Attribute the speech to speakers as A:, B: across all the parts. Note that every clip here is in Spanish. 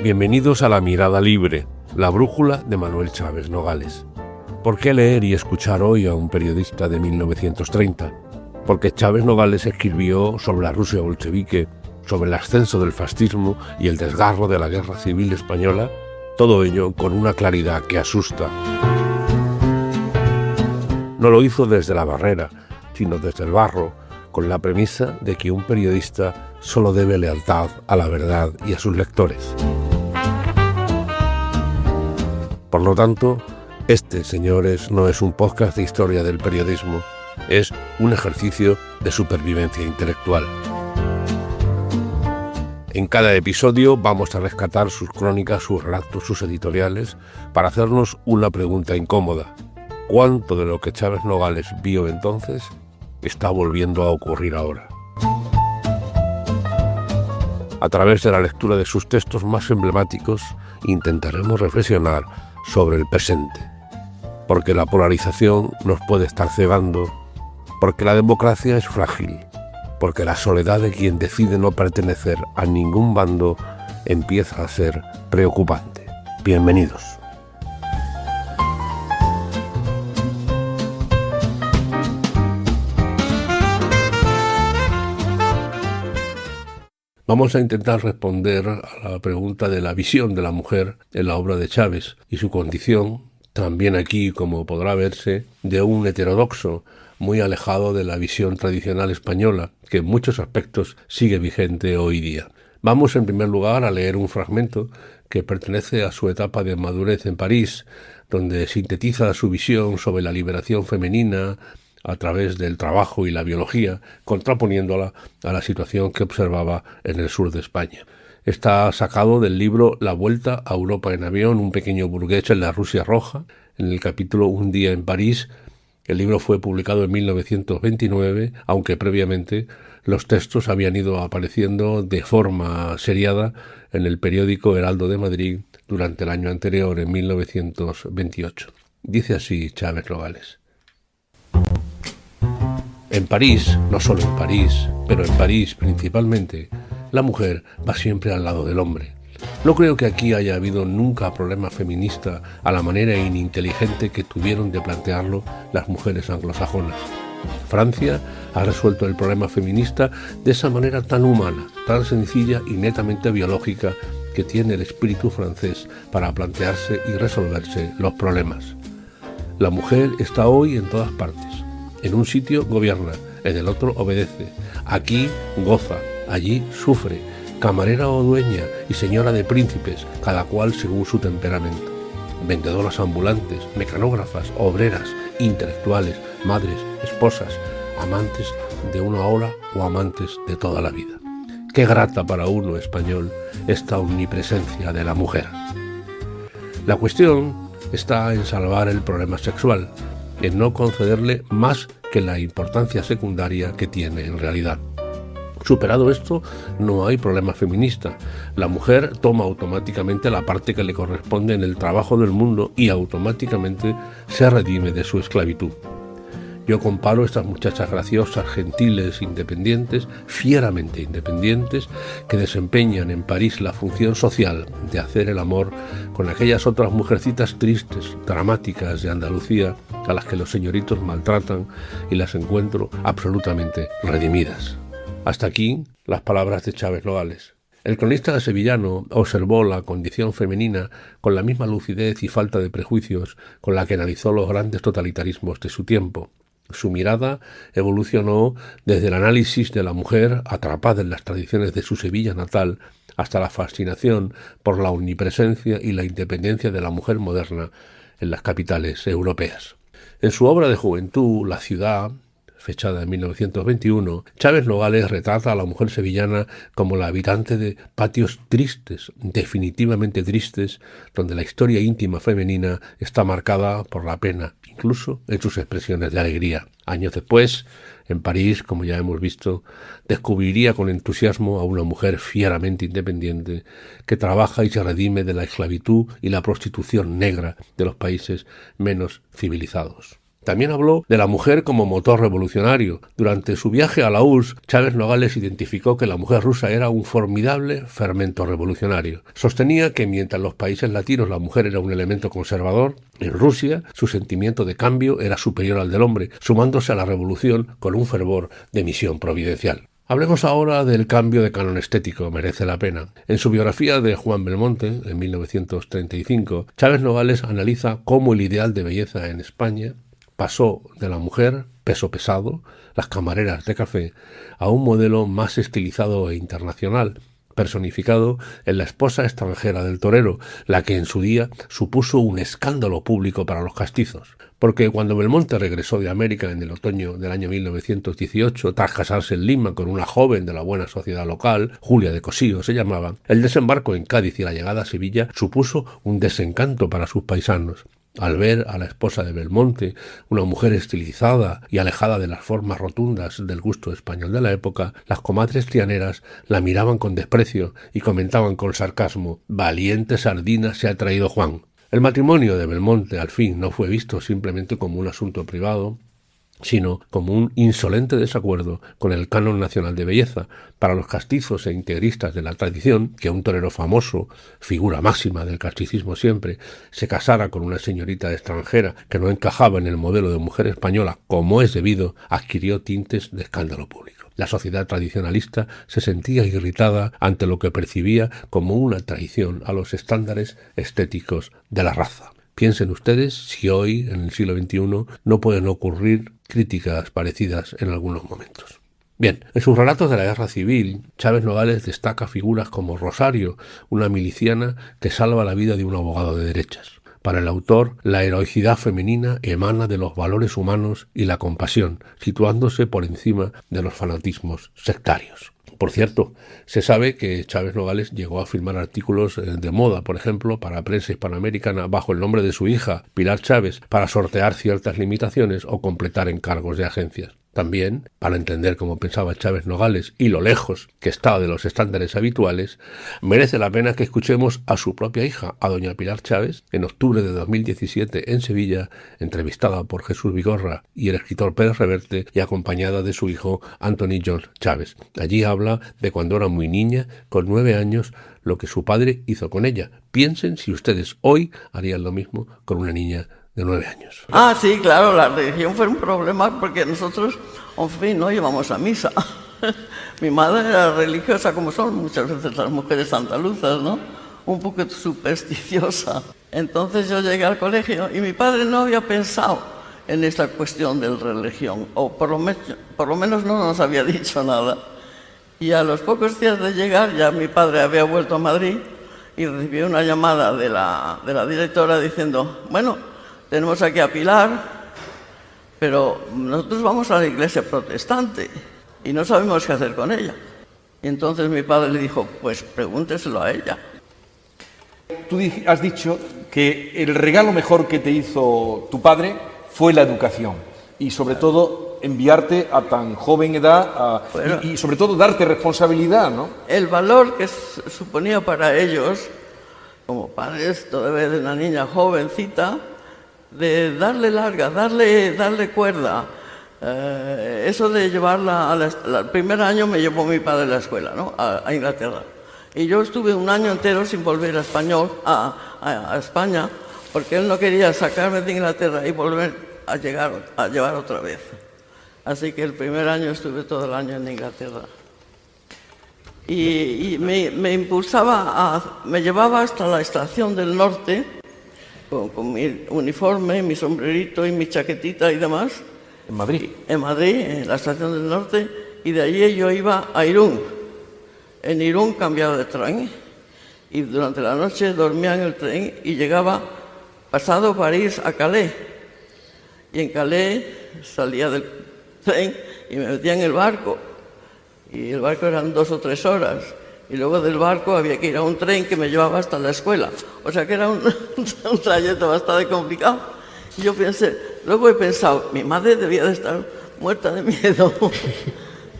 A: Bienvenidos a La Mirada Libre, la brújula de Manuel Chávez Nogales. ¿Por qué leer y escuchar hoy a un periodista de 1930? Porque Chávez Nogales escribió sobre la Rusia bolchevique, sobre el ascenso del fascismo y el desgarro de la Guerra Civil Española, todo ello con una claridad que asusta. No lo hizo desde la barrera, sino desde el barro, con la premisa de que un periodista solo debe lealtad a la verdad y a sus lectores. Por lo tanto, este, señores, no es un podcast de historia del periodismo, es un ejercicio de supervivencia intelectual. En cada episodio vamos a rescatar sus crónicas, sus relatos, sus editoriales, para hacernos una pregunta incómoda. ¿Cuánto de lo que Chávez Nogales vio entonces está volviendo a ocurrir ahora? A través de la lectura de sus textos más emblemáticos, intentaremos reflexionar sobre el presente, porque la polarización nos puede estar cegando, porque la democracia es frágil, porque la soledad de quien decide no pertenecer a ningún bando empieza a ser preocupante. Bienvenidos. Vamos a intentar responder a la pregunta de la visión de la mujer en la obra de Chávez y su condición, también aquí, como podrá verse, de un heterodoxo muy alejado de la visión tradicional española, que en muchos aspectos sigue vigente hoy día. Vamos en primer lugar a leer un fragmento que pertenece a su etapa de madurez en París, donde sintetiza su visión sobre la liberación femenina a través del trabajo y la biología, contraponiéndola a la situación que observaba en el sur de España. Está sacado del libro La Vuelta a Europa en avión, un pequeño burgués en la Rusia roja, en el capítulo Un día en París. El libro fue publicado en 1929, aunque previamente los textos habían ido apareciendo de forma seriada en el periódico Heraldo de Madrid durante el año anterior, en 1928. Dice así Chávez Nogales. En París, no solo en París, pero en París principalmente, la mujer va siempre al lado del hombre. No creo que aquí haya habido nunca problema feminista a la manera ininteligente que tuvieron de plantearlo las mujeres anglosajonas. Francia ha resuelto el problema feminista de esa manera tan humana, tan sencilla y netamente biológica que tiene el espíritu francés para plantearse y resolverse los problemas. La mujer está hoy en todas partes. En un sitio gobierna, en el otro obedece. Aquí goza, allí sufre. Camarera o dueña y señora de príncipes, cada cual según su temperamento. Vendedoras ambulantes, mecanógrafas, obreras, intelectuales, madres, esposas, amantes de una hora o amantes de toda la vida. Qué grata para uno español esta omnipresencia de la mujer. La cuestión está en salvar el problema sexual, en no concederle más que la importancia secundaria que tiene en realidad. Superado esto, no hay problema feminista. La mujer toma automáticamente la parte que le corresponde en el trabajo del mundo y automáticamente se redime de su esclavitud. Yo comparo estas muchachas graciosas, gentiles, independientes, fieramente independientes, que desempeñan en París la función social de hacer el amor con aquellas otras mujercitas tristes, dramáticas de Andalucía, a las que los señoritos maltratan y las encuentro absolutamente redimidas. Hasta aquí las palabras de Chávez Nogales. El cronista sevillano observó la condición femenina con la misma lucidez y falta de prejuicios con la que analizó los grandes totalitarismos de su tiempo. Su mirada evolucionó desde el análisis de la mujer atrapada en las tradiciones de su Sevilla natal hasta la fascinación por la omnipresencia y la independencia de la mujer moderna en las capitales europeas. En su obra de juventud, La ciudad, fechada en 1921, Chávez Nogales retrata a la mujer sevillana como la habitante de patios tristes, definitivamente tristes, donde la historia íntima femenina está marcada por la pena, incluso en sus expresiones de alegría. Años después, en París, como ya hemos visto, descubriría con entusiasmo a una mujer fieramente independiente que trabaja y se redime de la esclavitud y la prostitución negra de los países menos civilizados. También habló de la mujer como motor revolucionario. Durante su viaje a la URSS, Chávez Nogales identificó que la mujer rusa era un formidable fermento revolucionario. Sostenía que mientras en los países latinos la mujer era un elemento conservador, en Rusia su sentimiento de cambio era superior al del hombre, sumándose a la revolución con un fervor de misión providencial. Hablemos ahora del cambio de canon estético, merece la pena. En su biografía de Juan Belmonte, en 1935, Chávez Nogales analiza cómo el ideal de belleza en España pasó de la mujer, peso pesado, las camareras de café, a un modelo más estilizado e internacional, personificado en la esposa extranjera del torero, la que en su día supuso un escándalo público para los castizos. Porque cuando Belmonte regresó de América en el otoño del año 1918, tras casarse en Lima con una joven de la buena sociedad local, Julia de Cosío se llamaba, el desembarco en Cádiz y la llegada a Sevilla supuso un desencanto para sus paisanos. Al ver a la esposa de Belmonte, una mujer estilizada y alejada de las formas rotundas del gusto español de la época, las comadres trianeras la miraban con desprecio y comentaban con sarcasmo: «Valiente sardina se ha traído Juan». El matrimonio de Belmonte, al fin, no fue visto simplemente como un asunto privado, sino como un insolente desacuerdo con el canon nacional de belleza. Para los castizos e integristas de la tradición, que un torero famoso, figura máxima del casticismo siempre, se casara con una señorita extranjera que no encajaba en el modelo de mujer española como es debido, adquirió tintes de escándalo público. La sociedad tradicionalista se sentía irritada ante lo que percibía como una traición a los estándares estéticos de la raza. Piensen ustedes si hoy, en el siglo XXI, no pueden ocurrir críticas parecidas en algunos momentos. Bien, en sus relatos de la guerra civil, Chávez Nogales destaca figuras como Rosario, una miliciana que salva la vida de un abogado de derechas. Para el autor, la heroicidad femenina emana de los valores humanos y la compasión, situándose por encima de los fanatismos sectarios. Por cierto, se sabe que Chávez Nogales llegó a firmar artículos de moda, por ejemplo, para Prensa Hispanoamericana bajo el nombre de su hija, Pilar Chávez, para sortear ciertas limitaciones o completar encargos de agencias. También, para entender cómo pensaba Chávez Nogales y lo lejos que estaba de los estándares habituales, merece la pena que escuchemos a su propia hija, a doña Pilar Chávez, en octubre de 2017 en Sevilla, entrevistada por Jesús Vigorra y el escritor Pérez Reverte y acompañada de su hijo Anthony John Chávez. Allí habla de cuando era muy niña, con 9 años, lo que su padre hizo con ella. Piensen si ustedes hoy harían lo mismo con una niña de 9 años.
B: Ah, sí, claro, la religión fue un problema porque nosotros, en fin, no íbamos a misa. Mi madre era religiosa, como son muchas veces las mujeres andaluzas, ¿no? Un poco supersticiosa. Entonces yo llegué al colegio y mi padre no había pensado en esta cuestión de religión, o por lo menos no nos había dicho nada. Y a los pocos días de llegar, ya mi padre había vuelto a Madrid y recibió una llamada de la directora diciendo: bueno, tenemos aquí a Pilar, pero nosotros vamos a la iglesia protestante y no sabemos qué hacer con ella. Y entonces mi padre le dijo: pues pregúnteselo a ella.
C: Tú has dicho que el regalo mejor que te hizo tu padre fue la educación y sobre todo enviarte a tan joven edad y sobre todo darte responsabilidad, ¿no? El
B: valor que suponía para ellos, como padres todavía de una niña jovencita, de darle larga, darle cuerda. Eso de llevarla al primer año me llevó mi padre a la escuela, ¿no? A Inglaterra. Y yo estuve un año entero sin volver a España, porque él no quería sacarme de Inglaterra y volver a llevar otra vez. Así que el primer año estuve todo el año en Inglaterra. Y me impulsaba, me llevaba hasta la estación del norte, con mi uniforme, mi sombrerito y mi chaquetita y demás.
C: ¿En Madrid?
B: En Madrid, en la estación del norte, y de allí yo iba a Irún. En Irún cambiaba de tren y durante la noche dormía en el tren y llegaba, pasado París, a Calais. Y en Calais salía del tren y me metía en el barco. Y el barco eran 2 o 3 horas. Y luego del barco había que ir a un tren que me llevaba hasta la escuela. O sea que era un trayecto bastante complicado. Y yo luego he pensado, mi madre debía de estar muerta de miedo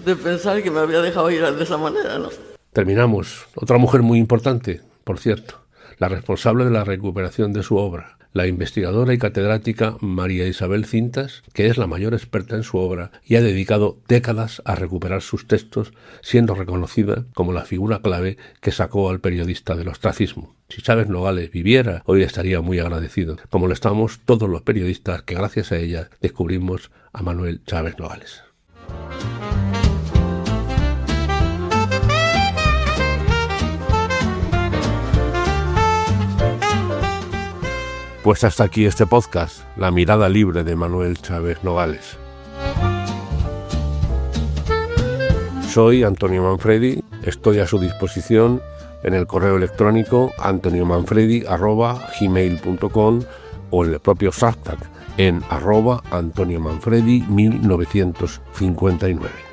B: de pensar que me había dejado ir de esa manera, ¿no?
A: Terminamos. Otra mujer muy importante, por cierto, la responsable de la recuperación de su obra, la investigadora y catedrática María Isabel Cintas, que es la mayor experta en su obra y ha dedicado décadas a recuperar sus textos, siendo reconocida como la figura clave que sacó al periodista del ostracismo. Si Chávez Nogales viviera, hoy estaría muy agradecido, como lo estamos todos los periodistas que gracias a ella descubrimos a Manuel Chávez Nogales. Pues hasta aquí este podcast, La mirada libre de Manuel Chávez Nogales. Soy Antonio Manfredi, estoy a su disposición en el correo electrónico antoniomanfredi@gmail.com o en el propio Substack en @AntonioManfredi1959.